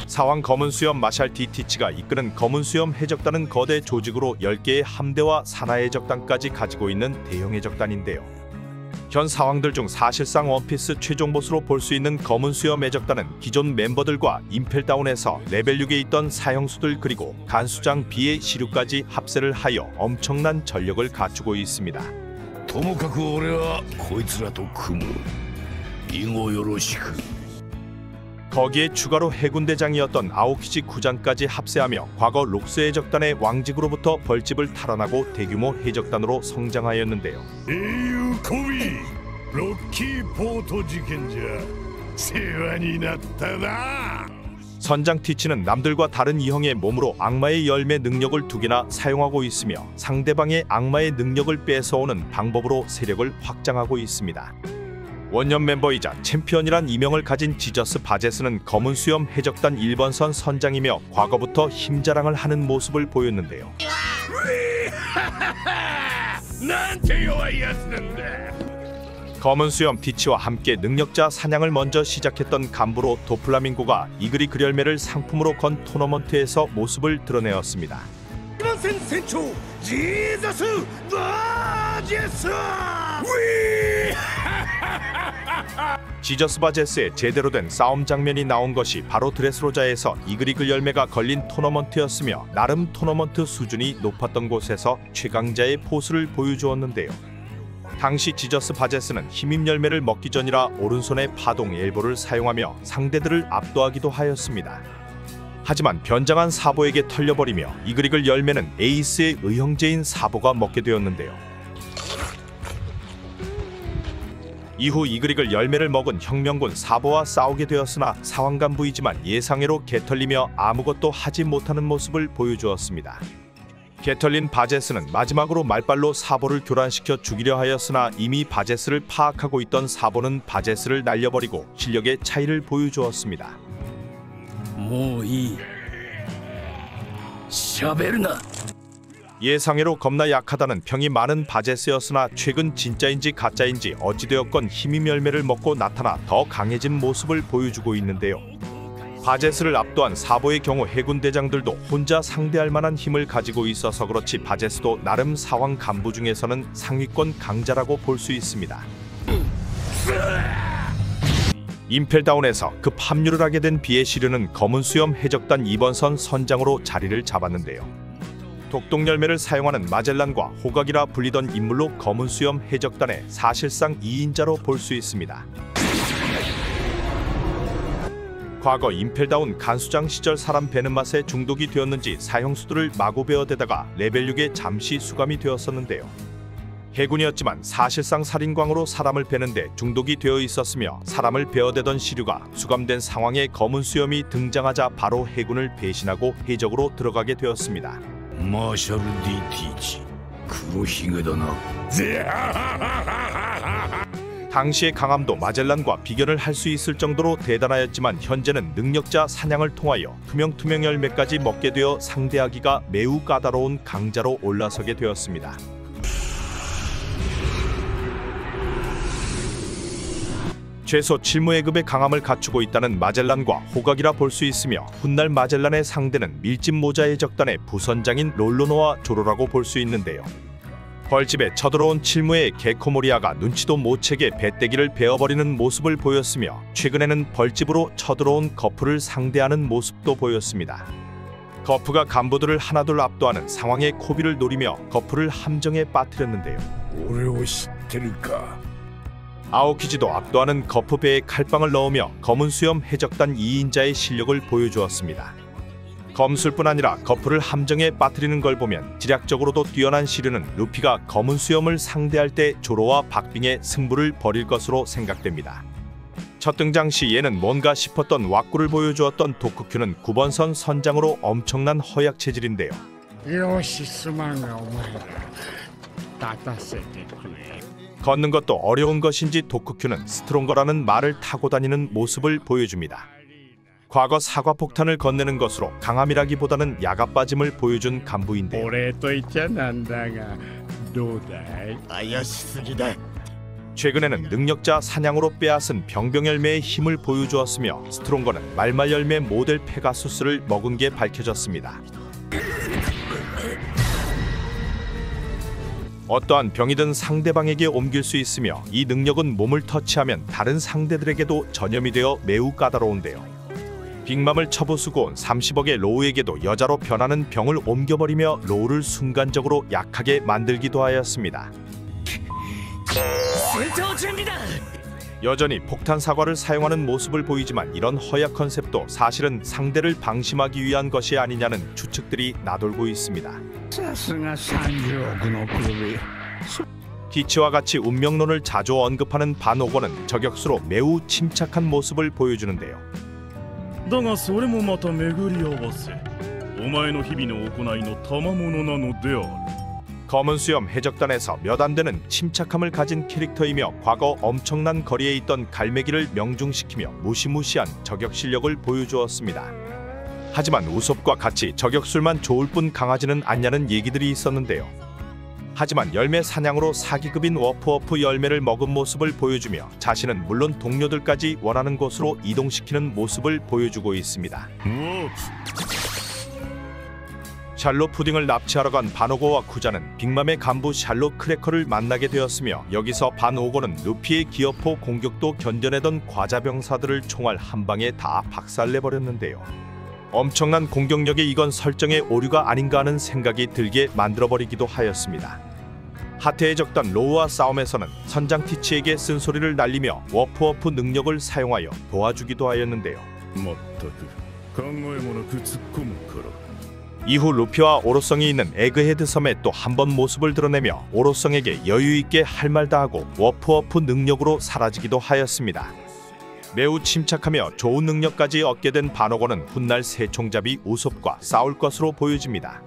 사왕 검은수염 마샬 디티치가 이끄는 검은수염 해적단은 거대 조직으로 10개의 함대와 산하해적단까지 가지고 있는 대형 해적단인데요. 현 사왕들 중 사실상 원피스 최종 보스로 볼 수 있는 검은수염 해적단은 기존 멤버들과 임펠다운에서 레벨 6에 있던 사형수들 그리고 간수장 B의 시류까지 합세를 하여 엄청난 전력을 갖추고 있습니다. ともかく俺はこいつらと組む。以後よろしく。 거기에 추가로 해군대장이었던 아오키지 구장까지 합세하며 과거 록스 해적단의 왕직으로부터 벌집을 탈환하고 대규모 해적단으로 성장하였는데요. 선장 티치는 남들과 다른 이형의 몸으로 악마의 열매 능력을 2개나 사용하고 있으며 상대방의 악마의 능력을 뺏어오는 방법으로 세력을 확장하고 있습니다. 원년 멤버이자 챔피언이란 이명을 가진 지저스 바제스는 검은수염 해적단 1번선 선장이며 과거부터 힘자랑을 하는 모습을 보였는데요. 검은수염 티치와 함께 능력자 사냥을 먼저 시작했던 간부로 도플라밍고가 이그리 그열매를 상품으로 건 토너먼트에서 모습을 드러내었습니다. 지저스 바제스의 제대로 된 싸움 장면이 나온 것이 바로 드레스로자에서 이그리그 열매가 걸린 토너먼트였으며 나름 토너먼트 수준이 높았던 곳에서 최강자의 포스를 보여주었는데요. 당시 지저스 바제스는 힘입 열매를 먹기 전이라 오른손에 파동 엘보를 사용하며 상대들을 압도하기도 하였습니다. 하지만 변장한 사보에게 털려버리며 이그리글 열매는 에이스의 의형제인 사보가 먹게 되었는데요. 이후 이그리글 열매를 먹은 혁명군 사보와 싸우게 되었으나 사왕간부이지만 예상외로 개털리며 아무것도 하지 못하는 모습을 보여주었습니다. 개털린 바제스는 마지막으로 말발로 사보를 교란시켜 죽이려 하였으나 이미 바제스를 파악하고 있던 사보는 바제스를 날려버리고 실력의 차이를 보여주었습니다. もういい。喋るな。 예상외로 겁나 약하다는 평이 많은 바제스였으나 최근 진짜인지 가짜인지 어찌되었건 힘임 열매를 먹고 나타나 더 강해진 모습을 보여주고 있는데요. 바제스를 압도한 사보의 경우 해군 대장들도 혼자 상대할 만한 힘을 가지고 있어서 그렇지 바제스도 나름 사왕 간부 중에서는 상위권 강자라고 볼 수 있습니다. 임펠다운에서 급 합류를 하게 된 비의 시류는 검은수염 해적단 2번선 선장으로 자리를 잡았는데요. 독독열매를 사용하는 마젤란과 호각이라 불리던 인물로 검은수염 해적단의 사실상 2인자로 볼 수 있습니다. 과거 임펠다운 간수장 시절 사람 베는 맛에 중독이 되었는지 사형수들을 마구 베어대다가 레벨 6에 잠시 수감이 되었었는데요. 해군이었지만 사실상 살인광으로 사람을 베는데 중독이 되어 있었으며 사람을 베어대던 시류가 수감된 상황에 검은수염이 등장하자 바로 해군을 배신하고 해적으로 들어가게 되었습니다. 마샬 디티치, 그거 희귀다 나. 당시의 강함도 마젤란과 비교를 할 수 있을 정도로 대단하였지만 현재는 능력자 사냥을 통하여 투명 열매까지 먹게 되어 상대하기가 매우 까다로운 강자로 올라서게 되었습니다. 최소 7무회급의 강함을 갖추고 있다는 마젤란과 호각이라 볼 수 있으며 훗날 마젤란의 상대는 밀집 모자의 적단의 부선장인 롤로노와 조로라고 볼 수 있는데요. 벌집에 쳐들어온 7무의 게코모리아가 눈치도 못 채게 배때기를 베어버리는 모습을 보였으며 최근에는 벌집으로 쳐들어온 거프를 상대하는 모습도 보였습니다. 거프가 간부들을 하나둘 압도하는 상황에 코비를 노리며 거프를 함정에 빠뜨렸는데요. 오래오 시테르까. 아오키지도 압도하는 거프 배에 칼빵을 넣으며 검은수염 해적단 2인자의 실력을 보여주었습니다. 검술뿐 아니라 거프를 함정에 빠뜨리는 걸 보면 지략적으로도 뛰어난 시류는 루피가 검은수염을 상대할 때 조로와 박빙의 승부를 벌일 것으로 생각됩니다. 첫 등장 시 얘는 뭔가 싶었던 왁구를 보여주었던 도쿠큐는 9번선 선장으로 엄청난 허약 체질인데요. 걷는 것도 어려운 것인지 도쿠큐는 스트롱거라는 말을 타고 다니는 모습을 보여줍니다. 과거 사과폭탄을 건네는 것으로 강함이라기보다는 야갑빠짐을 보여준 간부인데요. 최근에는 능력자 사냥으로 빼앗은 병병 열매의 힘을 보여주었으며 스트롱거는 말마 열매 모델 페가수스를 먹은 게 밝혀졌습니다. 어떠한 병이든 상대방에게 옮길 수 있으며 이 능력은 몸을 터치하면 다른 상대들에게도 전염이 되어 매우 까다로운데요. 빅맘을 쳐부수고 온 30억의 로우에게도 여자로 변하는 병을 옮겨버리며 로우를 순간적으로 약하게 만들기도 하였습니다. 여전히 폭탄 사과를 사용하는 모습을 보이지만 이런 허약 컨셉도 사실은 상대를 방심하기 위한 것이 아니냐는 추측들이 나돌고 있습니다. 티치와 같이 운명론을 자주 언급하는 반오고는 저격수로 매우 침착한 모습을 보여주는데요. だがそれもまた巡り合わせお前の日々の行いの賜物なのである 검은 수염 해적단에서 몇 안 되는 침착함을 가진 캐릭터이며 과거 엄청난 거리에 있던 갈매기를 명중시키며 무시무시한 저격 실력을 보여주었습니다. 하지만 우솝과 같이 저격술만 좋을 뿐 강하지는 않냐는 얘기들이 있었는데요. 하지만 열매 사냥으로 4기급인 워프워프 열매를 먹은 모습을 보여주며 자신은 물론 동료들까지 원하는 곳으로 이동시키는 모습을 보여주고 있습니다. 샬로 푸딩을 납치하러 간 반오고와 쿠자는 빅맘의 간부 샬로 크래커를 만나게 되었으며 여기서 반오고는 루피의 기어포 공격도 견뎌내던 과자병사들을 총알 한 방에 다 박살내버렸는데요. 엄청난 공격력에 이건 설정의 오류가 아닌가 하는 생각이 들게 만들어버리기도 하였습니다. 하트의 적단 로우와 싸움에서는 선장 티치에게 쓴소리를 날리며 워프워프 능력을 사용하여 도와주기도 하였는데요. まったく考えもなく突っ込むから 이후 루피와 오로성이 있는 에그헤드 섬에 또 한 번 모습을 드러내며 오로성에게 여유있게 할 말 다 하고 워프워프 능력으로 사라지기도 하였습니다. 매우 침착하며 좋은 능력까지 얻게 된 반오고는 훗날 새총잡이 우솝과 싸울 것으로 보여집니다.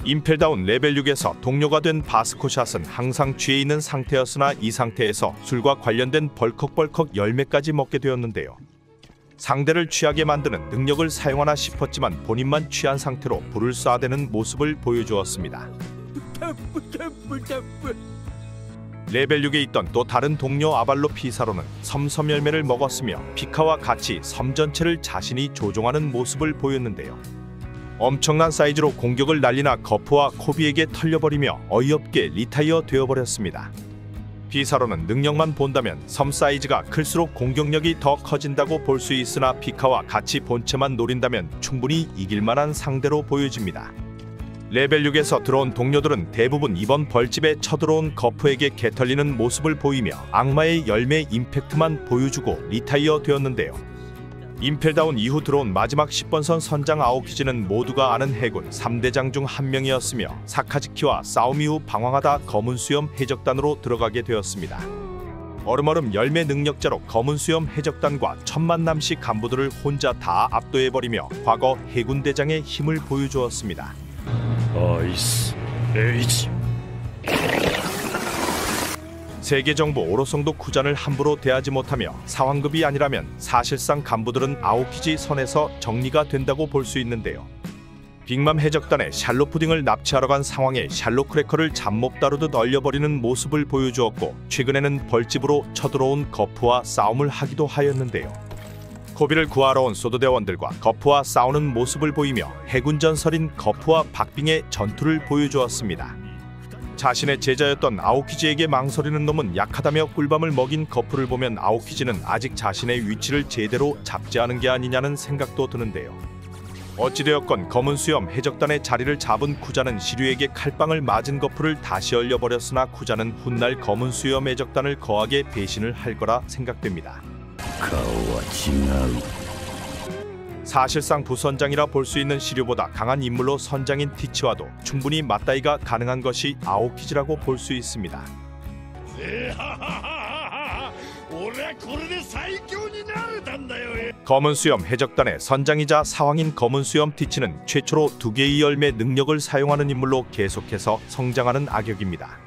임펠다운 레벨 6에서 동료가 된 바스코샷은 항상 취해 있는 상태였으나 이 상태에서 술과 관련된 벌컥벌컥 열매까지 먹게 되었는데요. 상대를 취하게 만드는 능력을 사용하나 싶었지만 본인만 취한 상태로 불을 쏴대는 모습을 보여주었습니다. 레벨 6에 있던 또 다른 동료 아발로 피사로는 섬섬 열매를 먹었으며 피카와 같이 섬 전체를 자신이 조종하는 모습을 보였는데요. 엄청난 사이즈로 공격을 날리나 거프와 코비에게 털려버리며 어이없게 리타이어 되어버렸습니다. 피사로는 능력만 본다면 섬 사이즈가 클수록 공격력이 더 커진다고 볼 수 있으나 피카와 같이 본체만 노린다면 충분히 이길만한 상대로 보여집니다. 레벨 6에서 들어온 동료들은 대부분 이번 벌집에 쳐들어온 거프에게 개털리는 모습을 보이며 악마의 열매 임팩트만 보여주고 리타이어 되었는데요. 임펠다운 이후 들어온 마지막 10번선 선장 아오키즈는 모두가 아는 해군 3대장 중 한 명이었으며 사카즈키와 싸움 이후 방황하다 검은 수염 해적단으로 들어가게 되었습니다. 얼음얼음 열매 능력자로 검은 수염 해적단과 천만남씨 간부들을 혼자 다 압도해버리며 과거 해군 대장의 힘을 보여주었습니다. 아이스 에이지 세계정부 오로성도 쿠잔을 함부로 대하지 못하며 사황급이 아니라면 사실상 간부들은 아오키지 선에서 정리가 된다고 볼 수 있는데요. 빅맘 해적단에 샬로 푸딩을 납치하러 간 상황에 샬로 크래커를 잡몹 다루듯 얼려버리는 모습을 보여주었고 최근에는 벌집으로 쳐들어온 거프와 싸움을 하기도 하였는데요. 코비를 구하러 온 소드대원들과 거프와 싸우는 모습을 보이며 해군 전설인 거프와 박빙의 전투를 보여주었습니다. 자신의 제자였던 아오키지에게 망설이는 놈은 약하다며 꿀밤을 먹인 거프를 보면 아오키지는 아직 자신의 위치를 제대로 잡지 않은 게 아니냐는 생각도 드는데요. 어찌되었건 검은 수염 해적단의 자리를 잡은 쿠자는 시류에게 칼빵을 맞은 거프를 다시 얼려버렸으나 쿠자는 훗날 검은 수염 해적단을 거하게 배신을 할 거라 생각됩니다. 사실상 부선장이라 볼 수 있는 시류보다 강한 인물로 선장인 티치와도 충분히 맞다이가 가능한 것이 아오키지라고 볼 수 있습니다. 검은 수염 해적단의 선장이자 사왕인 검은 수염 티치는 최초로 2개의 열매 능력을 사용하는 인물로 계속해서 성장하는 악역입니다.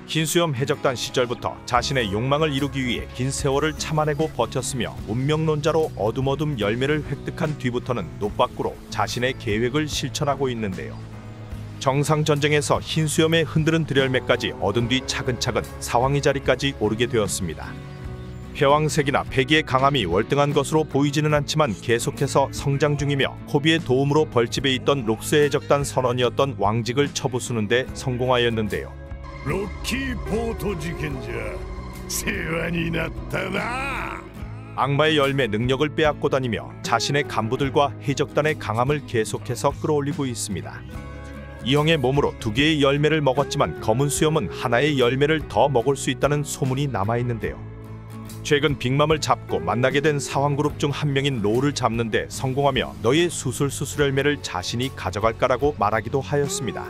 긴 수염 해적단 시절부터 자신의 욕망을 이루기 위해 긴 세월을 참아내고 버텼으며 운명론자로 어둠어둠 열매를 획득한 뒤부터는 노밖으로 자신의 계획을 실천하고 있는데요. 정상 전쟁에서 흰 수염의 흔드는 들열매까지 얻은 뒤 차근차근 사왕의 자리까지 오르게 되었습니다. 패왕색이나 패기의 강함이 월등한 것으로 보이지는 않지만 계속해서 성장 중이며 코비의 도움으로 벌집에 있던 록스의 해적단 선원이었던 왕직을 쳐부수는 데 성공하였는데요. ロッキーポート事件じゃ世話になったな。 악마의 열매 능력을 빼앗고 다니며 자신의 간부들과 해적단의 강함을 계속해서 끌어올리고 있습니다. 이 형의 몸으로 2개의 열매를 먹었지만 검은 수염은 하나의 열매를 더 먹을 수 있다는 소문이 남아있는데요. 최근 빅맘을 잡고 만나게 된 사왕그룹 중 한 명인 로우를 잡는데 성공하며 너의 수술 열매를 자신이 가져갈까라고 말하기도 하였습니다.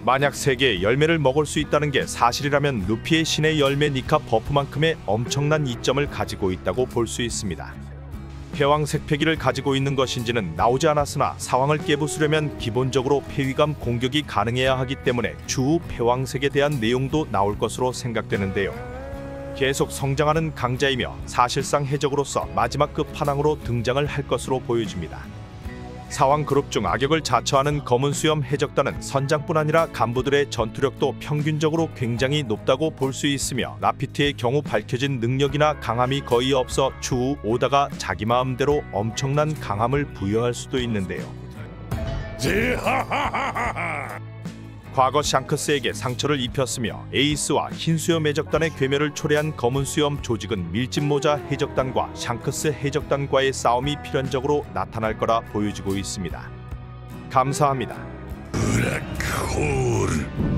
만약 3개의 열매를 먹을 수 있다는 게 사실이라면 루피의 신의 열매 니카 버프만큼의 엄청난 이점을 가지고 있다고 볼 수 있습니다. 패왕색 패기를 가지고 있는 것인지는 나오지 않았으나 사왕을 깨부수려면 기본적으로 패위감 공격이 가능해야 하기 때문에 추후 패왕색에 대한 내용도 나올 것으로 생각되는데요. 계속 성장하는 강자이며 사실상 해적으로서 마지막 끝판왕으로 등장을 할 것으로 보여집니다. 사왕 그룹 중 악역을 자처하는 검은 수염 해적단은 선장뿐 아니라 간부들의 전투력도 평균적으로 굉장히 높다고 볼 수 있으며 라피트의 경우 밝혀진 능력이나 강함이 거의 없어 추후 오다가 자기 마음대로 엄청난 강함을 부여할 수도 있는데요. 과거 샹크스에게 상처를 입혔으며 에이스와 흰수염 해적단의 괴멸을 초래한 검은 수염 조직은 밀짚모자 해적단과 샹크스 해적단과의 싸움이 필연적으로 나타날 거라 보여지고 있습니다. 감사합니다. ブラックホール